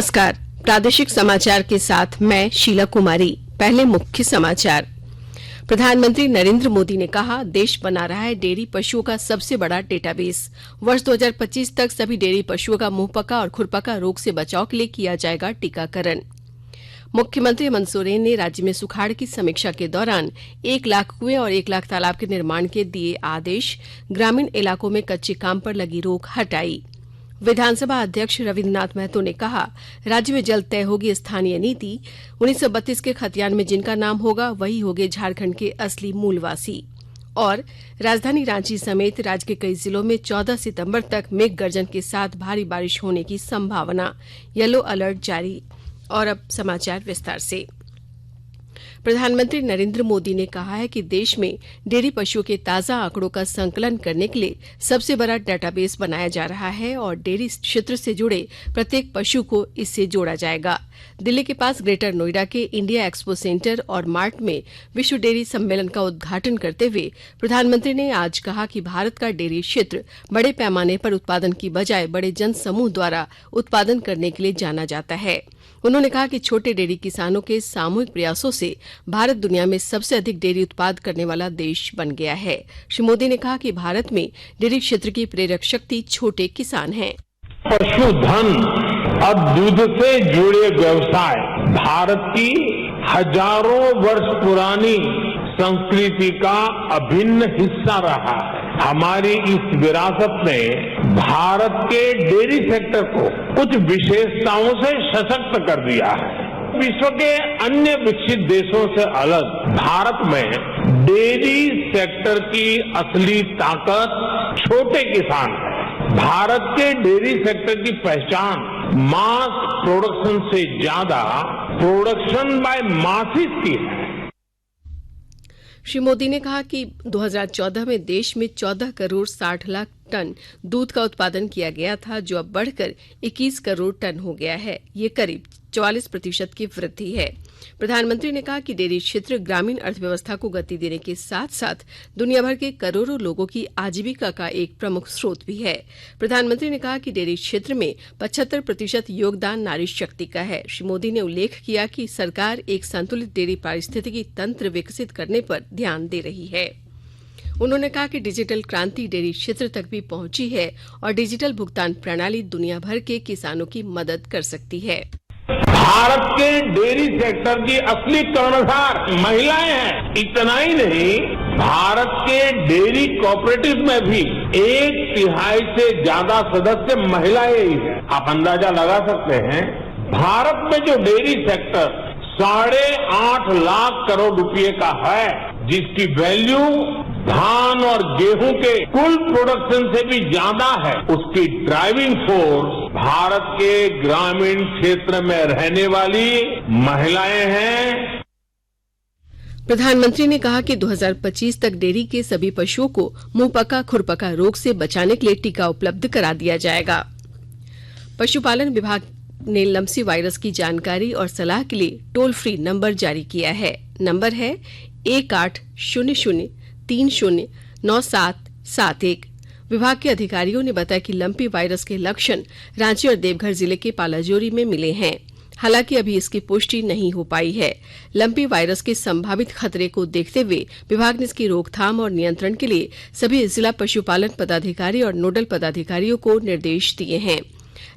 नमस्कार। प्रादेशिक समाचार के साथ मैं शीला कुमारी। पहले मुख्य समाचार। प्रधानमंत्री नरेंद्र मोदी ने कहा, देश बना रहा है डेयरी पशुओं का सबसे बड़ा डेटाबेस। वर्ष 2025 तक सभी डेयरी पशुओं का मुंहपका और खुरपका रोग से बचाव के लिए किया जाएगा टीकाकरण। मुख्यमंत्री हेमंत सोरेन ने राज्य में सुखाड़ की समीक्षा के दौरान 1 लाख कुएं और 1 लाख तालाब के निर्माण के दिए आदेश। ग्रामीण इलाकों में कच्चे काम पर लगी रोक हटाई। विधानसभा अध्यक्ष रविन्द्रनाथ महतो ने कहा, राज्य में जल्द तय होगी स्थानीय नीति। 1932 के खतियान में जिनका नाम होगा वही होंगे झारखंड के असली मूलवासी। और राजधानी रांची समेत राज्य के कई जिलों में 14 सितंबर तक मेघ गर्जन के साथ भारी बारिश होने की संभावना। येलो अलर्ट जारी। और अब समाचार विस्तार से। प्रधानमंत्री नरेंद्र मोदी ने कहा है कि देश में डेयरी पशुओं के ताजा आंकड़ों का संकलन करने के लिए सबसे बड़ा डेटाबेस बनाया जा रहा है और डेयरी क्षेत्र से जुड़े प्रत्येक पशु को इससे जोड़ा जाएगा। दिल्ली के पास ग्रेटर नोएडा के इंडिया एक्सपो सेंटर और मार्ट में विश्व डेयरी सम्मेलन का उद्घाटन करते हुए प्रधानमंत्री ने आज कहा कि भारत का डेयरी क्षेत्र बड़े पैमाने पर उत्पादन की बजाय बड़े जन समूह द्वारा उत्पादन करने के लिए जाना जाता है। उन्होंने कहा कि छोटे डेयरी किसानों के सामूहिक प्रयासों से भारत दुनिया में सबसे अधिक डेयरी उत्पाद करने वाला देश बन गया है। श्री मोदी ने कहा कि भारत में डेयरी क्षेत्र की प्रेरक शक्ति छोटे किसान हैं। पशुधन और दूध से जुड़े व्यवसाय भारत की हजारों वर्ष पुरानी संस्कृति का अभिन्न हिस्सा रहा है। हमारी इस विरासत ने भारत के डेयरी सेक्टर को कुछ विशेषताओं से सशक्त कर दिया है। विश्व के अन्य विकसित देशों से अलग भारत में डेयरी सेक्टर की असली ताकत छोटे किसान है। भारत के डेयरी सेक्टर की पहचान मास प्रोडक्शन से ज्यादा प्रोडक्शन बाय मासिस की है। श्री मोदी ने कहा कि 2014 में देश में 14 करोड़ 60 लाख टन दूध का उत्पादन किया गया था, जो अब बढ़कर 21 करोड़ टन हो गया है। ये करीब 44% की वृद्धि है। प्रधानमंत्री ने कहा कि डेयरी क्षेत्र ग्रामीण अर्थव्यवस्था को गति देने के साथ साथ दुनिया भर के करोड़ों लोगों की आजीविका का एक प्रमुख स्रोत भी है। प्रधानमंत्री ने कहा कि डेयरी क्षेत्र में 75% योगदान नारी शक्ति का है। श्री मोदी ने उल्लेख किया कि सरकार एक संतुलित डेयरी पारिस्थितिकी तंत्र विकसित करने पर ध्यान दे रही है। उन्होंने कहा कि डिजिटल क्रांति डेयरी क्षेत्र तक भी पहुंची है और डिजिटल भुगतान प्रणाली दुनिया भर के किसानों की मदद कर सकती है। भारत के डेयरी सेक्टर की असली कर्णधार महिलाएं हैं। इतना ही नहीं, भारत के डेयरी कोऑपरेटिव में भी 1/3 से ज्यादा सदस्य महिलाएं ही हैं। आप अंदाजा लगा सकते हैं, भारत में जो डेयरी सेक्टर 8.5 लाख करोड़ रुपए का है, जिसकी वैल्यू धान और गेहूं के कुल प्रोडक्शन से भी ज्यादा है, उसकी ड्राइविंग फोर्स भारत के ग्रामीण क्षेत्र में रहने वाली महिलाएं हैं। प्रधानमंत्री ने कहा कि 2025 तक डेयरी के सभी पशुओं को मुंहपका खुरपका रोग से बचाने के लिए टीका उपलब्ध करा दिया जाएगा। पशुपालन विभाग ने लम्पसी वायरस की जानकारी और सलाह के लिए टोल फ्री नंबर जारी किया है। नंबर है 1800309771। विभाग के अधिकारियों ने बताया कि लंपी वायरस के लक्षण रांची और देवघर जिले के पालाजोरी में मिले हैं। हालांकि अभी इसकी पुष्टि नहीं हो पाई है। लंपी वायरस के संभावित खतरे को देखते हुए विभाग ने इसकी रोकथाम और नियंत्रण के लिए सभी जिला पशुपालन पदाधिकारी और नोडल पदाधिकारियों को निर्देश दिए हैं।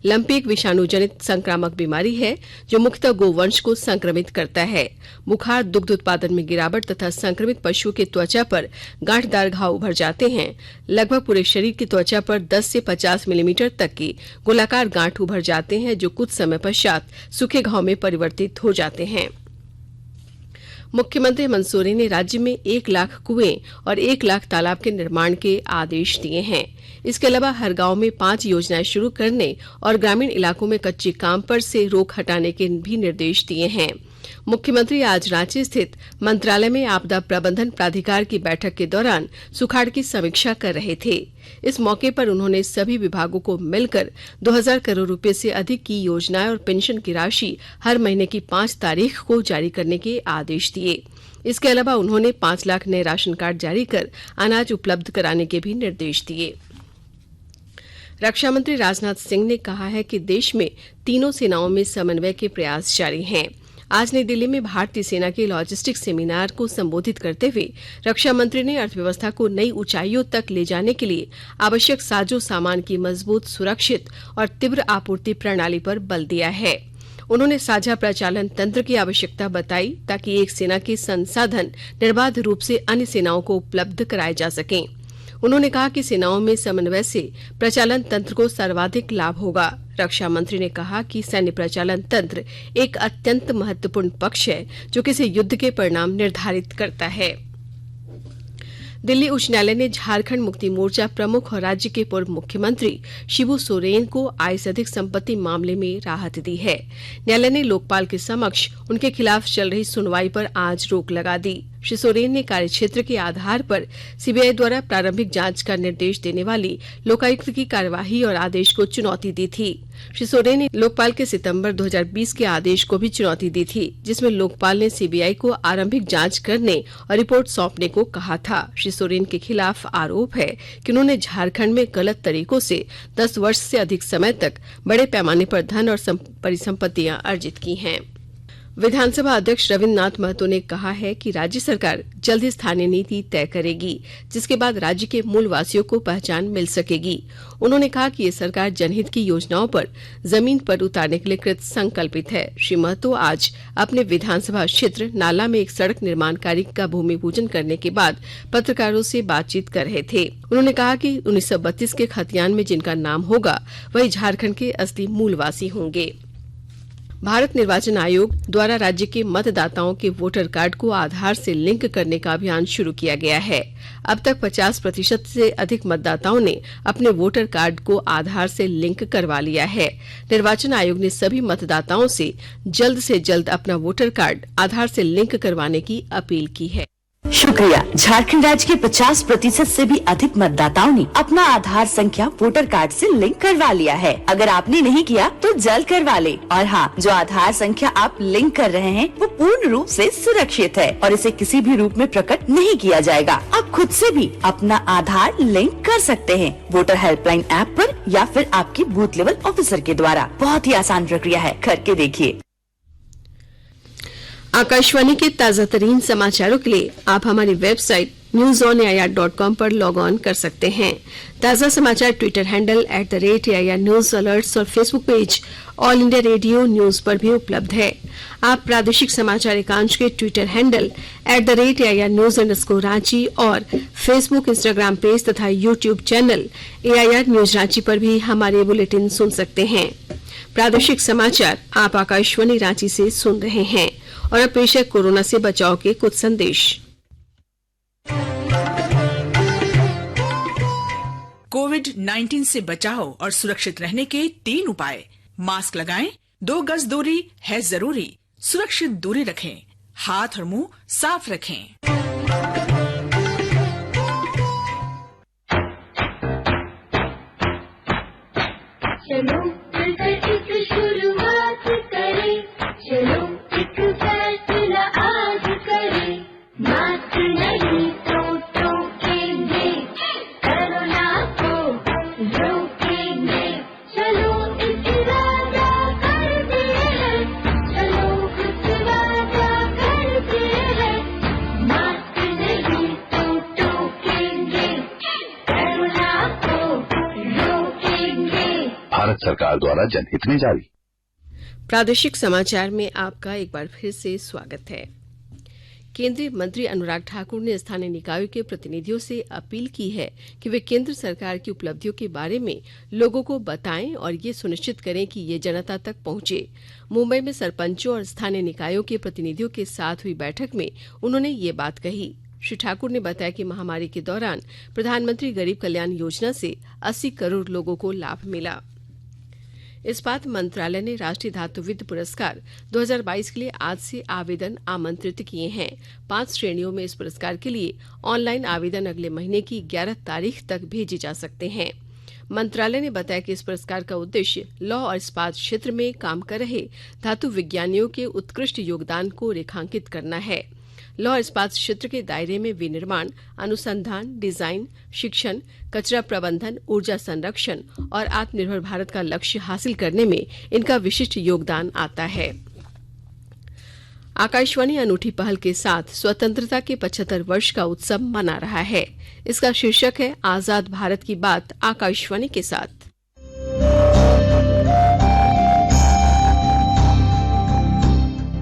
लंपी एक विषाणु जनित संक्रामक बीमारी है जो मुख्यतः गोवंश को संक्रमित करता है। बुखार, दुग्ध उत्पादन में गिरावट तथा संक्रमित पशुओं की त्वचा पर गांठदार घाव उभर जाते हैं। लगभग पूरे शरीर की त्वचा पर 10 से 50 मिलीमीटर तक की गोलाकार गांठ उभर जाते हैं, जो कुछ समय पश्चात सूखे घाव में परिवर्तित हो जाते हैं। मुख्यमंत्री हेमंत सोरेन ने राज्य में 1 लाख कुएं और 1 लाख तालाब के निर्माण के आदेश दिए हैं। इसके अलावा हर गांव में 5 योजनाएं शुरू करने और ग्रामीण इलाकों में कच्चे काम पर से रोक हटाने के भी निर्देश दिए हैं। मुख्यमंत्री आज रांची स्थित मंत्रालय में आपदा प्रबंधन प्राधिकार की बैठक के दौरान सुखाड़ की समीक्षा कर रहे थे। इस मौके पर उन्होंने सभी विभागों को मिलकर 2000 करोड़ रुपए से अधिक की योजनाएं और पेंशन की राशि हर महीने की 5 तारीख को जारी करने के आदेश दिए। इसके अलावा उन्होंने 5 लाख नए राशन कार्ड जारी कर अनाज उपलब्ध कराने के भी निर्देश दिए। रक्षा मंत्री राजनाथ सिंह ने कहा है कि देश में तीनों सेनाओं में समन्वय के प्रयास जारी हैं। आज नई दिल्ली में भारतीय सेना के लॉजिस्टिक सेमिनार को संबोधित करते हुए रक्षा मंत्री ने अर्थव्यवस्था को नई ऊंचाइयों तक ले जाने के लिए आवश्यक साजो सामान की मजबूत, सुरक्षित और तीव्र आपूर्ति प्रणाली पर बल दिया है। उन्होंने साझा प्रचालन तंत्र की आवश्यकता बताई ताकि एक सेना के संसाधन निर्बाध रूप से अन्य सेनाओं को उपलब्ध कराए जा सकें। उन्होंने कहा कि सेनाओं में समन्वय से प्रचालन तंत्र को सर्वाधिक लाभ होगा। रक्षा मंत्री ने कहा कि सैन्य प्रचालन तंत्र एक अत्यंत महत्वपूर्ण पक्ष है जो किसी युद्ध के परिणाम निर्धारित करता है। दिल्ली उच्च न्यायालय ने झारखंड मुक्ति मोर्चा प्रमुख और राज्य के पूर्व मुख्यमंत्री शिबू सोरेन को आय से अधिक संपत्ति मामले में राहत दी है। न्यायालय ने लोकपाल के समक्ष उनके खिलाफ चल रही सुनवाई पर आज रोक लगा दी। श्री सोरेन ने कार्यक्षेत्र के आधार पर सीबीआई द्वारा प्रारंभिक जांच का निर्देश देने वाली लोकायुक्त की कार्यवाही और आदेश को चुनौती दी थी। श्री सोरेन ने लोकपाल के सितंबर 2020 के आदेश को भी चुनौती दी थी, जिसमें लोकपाल ने सीबीआई को आरंभिक जांच करने और रिपोर्ट सौंपने को कहा था। श्री सोरेन के खिलाफ आरोप है कि उन्होंने झारखंड में गलत तरीकों से 10 वर्ष से अधिक समय तक बड़े पैमाने पर धन और परिसंपत्तियां अर्जित की हैं। विधानसभा अध्यक्ष रविन्द्र नाथ महतो ने कहा है कि राज्य सरकार जल्द ही स्थानीय नीति तय करेगी, जिसके बाद राज्य के मूल वासियों को पहचान मिल सकेगी। उन्होंने कहा कि ये सरकार जनहित की योजनाओं पर जमीन पर उतारने के लिए कृत संकल्पित है। श्री महतो आज अपने विधानसभा क्षेत्र नाला में एक सड़क निर्माण कार्य का भूमि पूजन करने के बाद पत्रकारों से बातचीत कर रहे थे। उन्होंने कहा कि 1932 के खतियान में जिनका नाम होगा वही झारखंड के असली मूलवासी होंगे। भारत निर्वाचन आयोग द्वारा राज्य के मतदाताओं के वोटर कार्ड को आधार से लिंक करने का अभियान शुरू किया गया है। अब तक 50% से अधिक मतदाताओं ने अपने वोटर कार्ड को आधार से लिंक करवा लिया है। निर्वाचन आयोग ने सभी मतदाताओं से जल्द अपना वोटर कार्ड आधार से लिंक करवाने की अपील की है। शुक्रिया। झारखंड राज्य के 50% से भी अधिक मतदाताओं ने अपना आधार संख्या वोटर कार्ड से लिंक करवा लिया है। अगर आपने नहीं किया तो जल्द करवा ले। और हाँ, जो आधार संख्या आप लिंक कर रहे हैं वो पूर्ण रूप से सुरक्षित है और इसे किसी भी रूप में प्रकट नहीं किया जाएगा। आप खुद से भी अपना आधार लिंक कर सकते हैं, वोटर हेल्पलाइन ऐप पर या फिर आपके बूथ लेवल ऑफिसर के द्वारा। बहुत ही आसान प्रक्रिया है, करके देखिए। आकाशवाणी के ताजा तरीन समाचारों के लिए आप हमारी वेबसाइट newsonair.com पर लॉग ऑन कर सकते हैं। ताजा समाचार Twitter handle @AIR news alerts और Facebook page All India Radio News पर भी उपलब्ध है। आप प्रादेशिक समाचार एकांश के ट्विटर हैंडल @AIR न्यूज_रांची और फेसबुक, इंस्टाग्राम पेज तथा YouTube channel AIR news Ranchi पर भी हमारे बुलेटिन सुन सकते हैं। प्रादेशिक समाचार आप आकाशवाणी रांची से सुन रहे हैं और अब पेश है कोरोना से बचाव के कुछ संदेश। कोविड-19 से बचाव और सुरक्षित रहने के 3 उपाय। मास्क लगाएं, 2 गज दूरी है जरूरी, सुरक्षित दूरी रखें, हाथ और मुंह साफ रखें। चलो मिलकर एक शुरुआत करें, चलो एक फैसला आज करें, मास्क नहीं तो टोकेंगे, कोरोना को रोकेंगे, चलो एक वादा करते हैं, चलो कुछ वादा करते हैं, मास्क नहीं तो टोकेंगे, कोरोना को रोकेंगे। भारत सरकार द्वारा जनहित में जारी। प्रादेशिक समाचार में आपका एक बार फिर से स्वागत है। केंद्रीय मंत्री अनुराग ठाकुर ने स्थानीय निकायों के प्रतिनिधियों से अपील की है कि वे केंद्र सरकार की उपलब्धियों के बारे में लोगों को बताएं और ये सुनिश्चित करें कि ये जनता तक पहुंचे। मुंबई में सरपंचों और स्थानीय निकायों के प्रतिनिधियों के साथ हुई बैठक में उन्होंने ये बात कही। श्री ठाकुर ने बताया कि महामारी के दौरान प्रधानमंत्री गरीब कल्याण योजना से 80 करोड़ लोगों को लाभ मिला। इस्पात मंत्रालय ने राष्ट्रीय धातुविद पुरस्कार 2022 के लिए आज से आवेदन आमंत्रित किए हैं। 5 श्रेणियों में इस पुरस्कार के लिए ऑनलाइन आवेदन अगले महीने की 11 तारीख तक भेजे जा सकते हैं। मंत्रालय ने बताया कि इस पुरस्कार का उद्देश्य लौह और इस्पात क्षेत्र में काम कर रहे धातु विज्ञानियों के उत्कृष्ट योगदान को रेखांकित करना है। लौह इस्पात क्षेत्र के दायरे में विनिर्माण, अनुसंधान, डिजाइन, शिक्षण, कचरा प्रबंधन, ऊर्जा संरक्षण और आत्मनिर्भर भारत का लक्ष्य हासिल करने में इनका विशिष्ट योगदान आता है। आकाशवाणी अनूठी पहल के साथ स्वतंत्रता के 75 वर्ष का उत्सव मना रहा है। इसका शीर्षक है आजाद भारत की बात आकाशवाणी के साथ।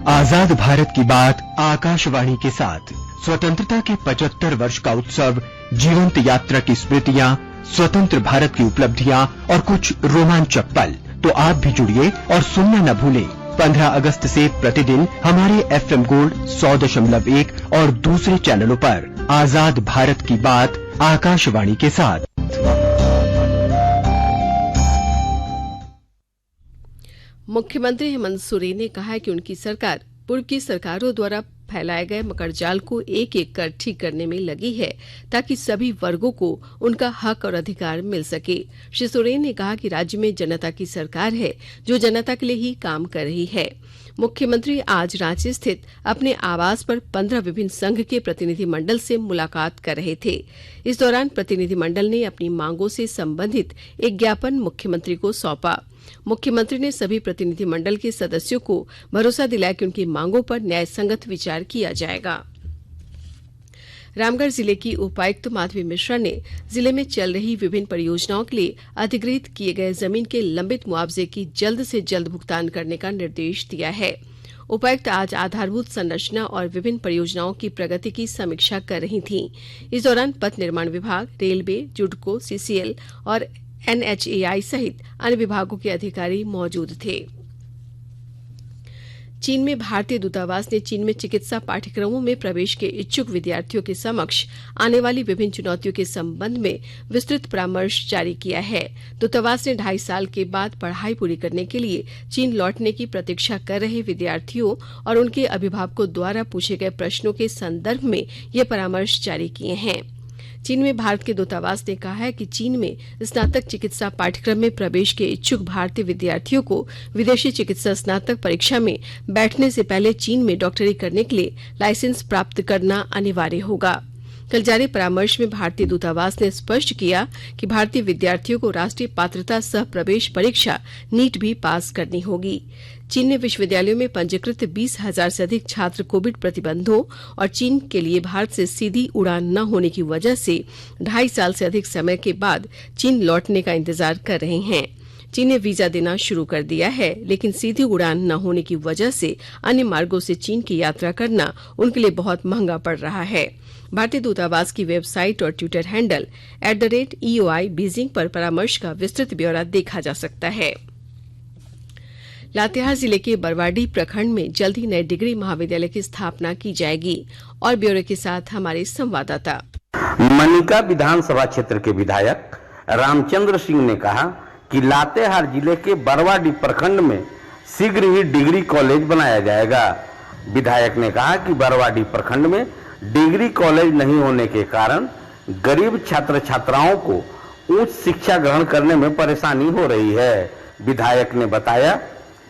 आजाद भारत की बात आकाशवाणी के साथ स्वतंत्रता के 75 वर्ष का उत्सव, जीवंत यात्रा की स्मृतियां, स्वतंत्र भारत की उपलब्धियां और कुछ रोमांचक पल। तो आप भी जुड़िए और सुनना न भूलें 15 अगस्त से प्रतिदिन हमारे FM गोल्ड 100.1 और दूसरे चैनलों पर आजाद भारत की बात आकाशवाणी के साथ। मुख्यमंत्री हेमंत सोरेन ने कहा है कि उनकी सरकार पूर्व की सरकारों द्वारा फैलाए गए मकड़जाल को एक एक कर ठीक करने में लगी है ताकि सभी वर्गों को उनका हक और अधिकार मिल सके। श्री सोरेन ने कहा कि राज्य में जनता की सरकार है जो जनता के लिए ही काम कर रही है। मुख्यमंत्री आज रांची स्थित अपने आवास पर 15 विभिन्न संघ के प्रतिनिधि मंडल से मुलाकात कर रहे थे। इस दौरान प्रतिनिधि मंडल ने अपनी मांगों से संबंधित एक ज्ञापन मुख्यमंत्री को सौंपा। मुख्यमंत्री ने सभी प्रतिनिधि मंडल के सदस्यों को भरोसा दिलाया कि उनकी मांगों पर न्याय संगत विचार किया जाएगा। रामगढ़ जिले की उपायुक्त माधवी मिश्रा ने जिले में चल रही विभिन्न परियोजनाओं के लिए अधिग्रहित किए गए जमीन के लंबित मुआवजे की जल्द से जल्द भुगतान करने का निर्देश दिया है। उपायुक्त आज आधारभूत संरचना और विभिन्न परियोजनाओं की प्रगति की समीक्षा कर रही थीं। इस दौरान पथ निर्माण विभाग, रेलवे, जुडको, CCL और NHAI सहित अन्य विभागों के अधिकारी मौजूद थे। चीन में भारतीय दूतावास ने चीन में चिकित्सा पाठ्यक्रमों में प्रवेश के इच्छुक विद्यार्थियों के समक्ष आने वाली विभिन्न चुनौतियों के संबंध में विस्तृत परामर्श जारी किया है। दूतावास ने 2.5 साल के बाद पढ़ाई पूरी करने के लिए चीन लौटने की प्रतीक्षा कर रहे विद्यार्थियों और उनके अभिभावकों द्वारा पूछे गए प्रश्नों के संदर्भ में ये परामर्श जारी किए हैं। चीन में भारत के दूतावास ने कहा है कि चीन में स्नातक चिकित्सा पाठ्यक्रम में प्रवेश के इच्छुक भारतीय विद्यार्थियों को विदेशी चिकित्सा स्नातक परीक्षा में बैठने से पहले चीन में डॉक्टरी करने के लिए लाइसेंस प्राप्त करना अनिवार्य होगा। कल जारी परामर्श में भारतीय दूतावास ने स्पष्ट किया कि भारतीय विद्यार्थियों को राष्ट्रीय पात्रता सह प्रवेश परीक्षा नीट भी पास करनी होगी। चीन ने विश्वविद्यालयों में पंजीकृत 20,000 से अधिक छात्र कोविड प्रतिबंधों और चीन के लिए भारत से सीधी उड़ान न होने की वजह से 2.5 साल से अधिक समय के बाद चीन लौटने का इंतजार कर रहे हैं। चीन ने वीजा देना शुरू कर दिया है, लेकिन सीधी उड़ान न होने की वजह से अन्य मार्गों से चीन की यात्रा करना उनके लिए बहुत महंगा पड़ रहा है। भारतीय दूतावास की वेबसाइट और ट्विटर हैंडल @EOI बीजिंग पर परामर्श का विस्तृत ब्यौरा देखा जा सकता है। लातेहार जिले के बरवाडी प्रखंड में जल्द ही नए डिग्री महाविद्यालय की स्थापना की जाएगी। और ब्यौरे के साथ हमारे संवाददाता। मनिका विधानसभा क्षेत्र के विधायक रामचंद्र सिंह ने कहा कि लातेहार जिले के बरवाडी प्रखंड में शीघ्र ही डिग्री कॉलेज बनाया जाएगा। विधायक ने कहा कि बरवाडी प्रखंड में डिग्री कॉलेज नहीं होने के कारण गरीब छात्र छात्राओं को उच्च शिक्षा ग्रहण करने में परेशानी हो रही है। विधायक ने बताया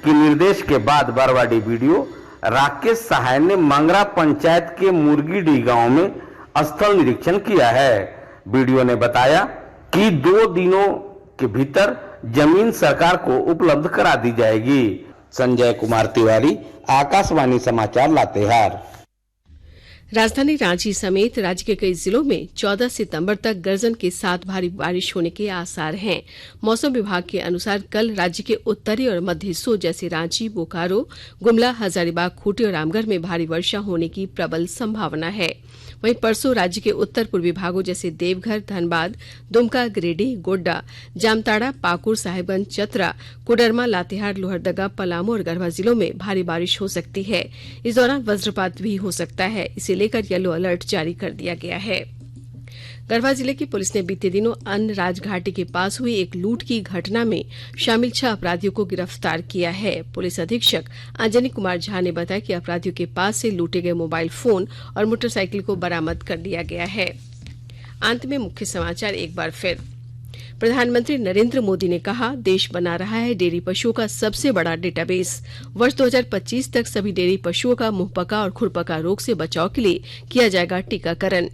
कि निर्देश के बाद बरवाडी BDO राकेश सहाय ने मंगरा पंचायत के मुर्गीडीह गांव में स्थल निरीक्षण किया है। BDO ने बताया कि 2 दिनों के भीतर जमीन सरकार को उपलब्ध करा दी जाएगी। संजय कुमार तिवारी, आकाशवाणी समाचार, लातेहार। राजधानी रांची समेत राज्य के कई जिलों में 14 सितंबर तक गर्जन के साथ भारी बारिश होने के आसार हैं। मौसम विभाग के अनुसार कल राज्य के उत्तरी और मध्य हिस्सों जैसे रांची, बोकारो, गुमला, हजारीबाग, खूंटी और रामगढ़ में भारी वर्षा होने की प्रबल संभावना है। वहीं परसों राज्य के उत्तर पूर्वी भागों जैसे देवघर, धनबाद, दुमका, गिरिडीह, गोड्डा, जामताड़ा, पाकुड़, साहिबगंज, चतरा, कोडरमा, लातेहार, लोहरदगा, पलामू और गढ़वा जिलों में भारी बारिश हो सकती है। इस दौरान वज्रपात भी हो सकता है। इसे लेकर येलो अलर्ट जारी कर दिया गया है। गढ़वा जिले की पुलिस ने बीते दिनों अन्य राजघाटी के पास हुई एक लूट की घटना में शामिल 6 अपराधियों को गिरफ्तार किया है। पुलिस अधीक्षक अंजनी कुमार झा ने बताया कि अपराधियों के पास से लूटे गए मोबाइल फोन और मोटरसाइकिल को बरामद कर लिया गया है। अंत में मुख्य समाचार एक बार फिर। प्रधानमंत्री नरेंद्र मोदी ने कहा, देश बना रहा है डेयरी पशुओं का सबसे बड़ा डेटाबेस। वर्ष 2025 तक सभी डेयरी पशुओं का मुंहपका और खुरपका रोग से बचाव के लिए किया जाएगा टीकाकरण।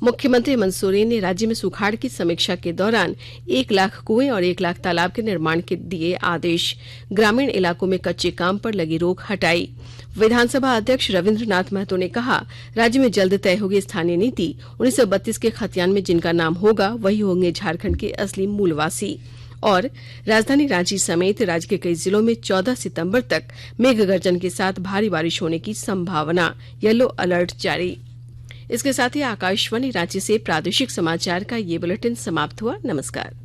मुख्यमंत्री हेमंत सोरेन ने राज्य में सुखाड़ की समीक्षा के दौरान 1 लाख कुएं और 1 लाख तालाब के निर्माण के दिए आदेश। ग्रामीण इलाकों में कच्चे काम पर लगी रोक हटाई। विधानसभा अध्यक्ष रविन्द्र नाथ महतो ने कहा, राज्य में जल्द तय होगी स्थानीय नीति। 1932 के खतियान में जिनका नाम होगा वही होंगे झारखंड के असली मूलवासी। और राजधानी रांची समेत राज्य के कई जिलों में 14 सितंबर तक मेघ गर्जन के साथ भारी बारिश होने की संभावना, येलो अलर्ट जारी। इसके साथ ही आकाशवाणी रांची से प्रादेशिक समाचार का ये बुलेटिन समाप्त हुआ। नमस्कार।